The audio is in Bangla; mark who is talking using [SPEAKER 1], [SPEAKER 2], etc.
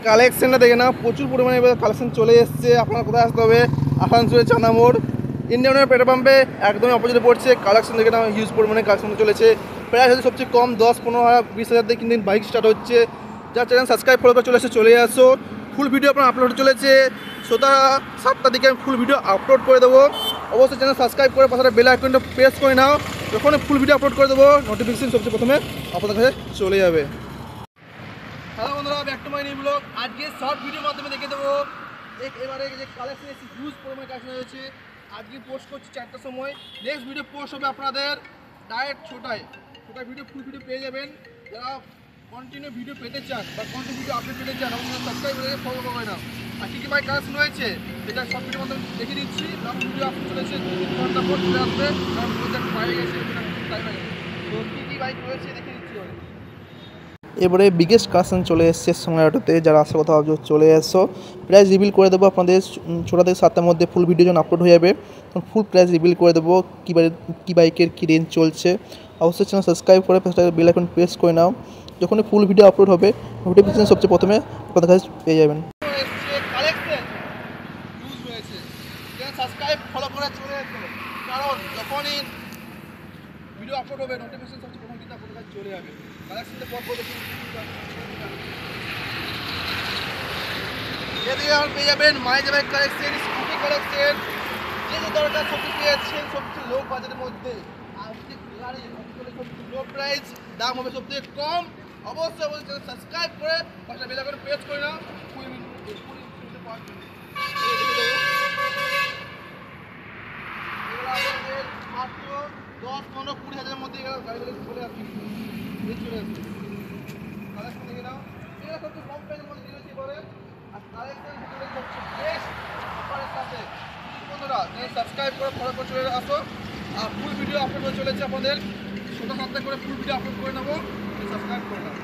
[SPEAKER 1] কালেকশনটা দেখে না, প্রচুর পরিমাণে এবার কালেকশন চলে এসছে। আপনার কোথায় আসতে হবে? আসানসোলের চানামোড় ইন্ডিয়ানের পেট্রোল পাম্পে একদমই অপোজিটে পড়ছে। কালেকশন দেখে না, হিউজ পরিমাণে কালেকশন চলেছে। প্রায় হচ্ছে সবচেয়ে কম 10-15 হাজার 20 হাজার দিয়ে কিন্তু বাইক স্টার্ট হচ্ছে। যার চ্যানেল সাবস্ক্রাইব ফলো করে চলে আসো। ফুল ভিডিও আপনার আপলোড চলেছে। 7টার দিকে আমি ফুল ভিডিও আপলোড করে দেবো। অবশ্যই চ্যানেল সাবস্ক্রাইব করে পাশে বেল আইকনটা প্রেস করে নাও। যখন ফুল ভিডিও আপলোড করে দেবো, নোটিফিকেশন সবচেয়ে প্রথমে আপনাদের কাছে চলে যাবে। হ্যালো বন্ধুরা, back to my new blog. আজকে শর্ট ভিডিওর মাধ্যমে দেখে দেবো এবারে যে কালেকশন এসেছে, হিউজ পরিমাণে কালেকশন হয়েছে। আজকে পোস্ট করছি 4টার সময়। নেক্সট ভিডিও পোস্ট হবে আপনাদের ডাইরেক্ট ছোটায় ভিডিও, ফুল ভিডিও পেয়ে যাবেন। যারা কন্টিনিউ ভিডিও পেতে চান বা কন্টিনিউ ভিডিও আপডেট পেতে চান, এবং সাবস্ক্রাইব করে ফলো করবে না। আর কী কী বাইক কালেকশন হয়েছে সেটা শর্ট ভিডিওর মাধ্যমে দেখে দিচ্ছি। লং ভিডিও আপলোড চলেছে 2-3 ঘন্টা পর চলে আসবে, কারণ প্রজেক্ট বাইরে গেছে, টাইম লাগে। তো কী কী বাইক রয়েছে দেখে দিচ্ছি। এবারে বিগেস্ট কালেকশন চলে এসছে সময় অটোতে। যারা আসার কথা ভাবছো চলে এসো। প্রাইস রিভিল করে দেবো আপনাদের 6টা থেকে 7টার মধ্যে। ফুল ভিডিও যখন আপলোড হয়ে যাবে তখন ফুল প্রাইস রিভিল করে দেবো, কী বাইকের কী রেঞ্জ চলছে। অবশ্যই চ্যানেল সাবস্ক্রাইব করে বেল আইকন প্রেস করে নাও। যখনই ফুল ভিডিও আপলোড হবে নোটিফিকেশন সবচেয়ে প্রথমে আপনাদের কাছে পেয়ে যাবেন। সাবস্ক্রাইব ফলো করে চলে আসো, কারণ যখনই ভিডিও আপলোড হবে নোটিফিকেশন সবচেয়ে প্রথম কিন্তু আপনাদের কাছে চলে যাবে। কালেকশনটা পর দেখুন। এদিকে আপনি পেয়ে যাবেন মাইজ বাইক কালেকশন, স্কুটি কালেকশন, যে যে দরকার সবটি পেয়ে যাচ্ছেন সবচেয়ে লো বাজেটের মধ্যে। আর যে গাড়ি সবচেয়ে লো প্রাইস, দাম হবে সবথেকে কম। অবশ্যই সাবস্ক্রাইব করে পাশে বেল আইকন প্রেস করে নাও। মাত্র 10-15-20 হাজারের মধ্যে গাড়িগুলো চলে আসবে, চলে আসবে। কালেকশন দেখে নাও, এগুলো সবচেয়ে কম প্রাইসের মধ্যে দিয়েছি করে। আর কালেকশন সবচেয়ে বেস্ট অফারের সাথে। বন্ধুরা সাবস্ক্রাইব করে ফলো করে চলে আসো। আর ফুল ভিডিও আপলোড হয়ে চলেছে আপনাদের 6টা 7টা করে ফুল ভিডিও আপলোড করে নেবো, সাবস্ক্রাইব করে নাও।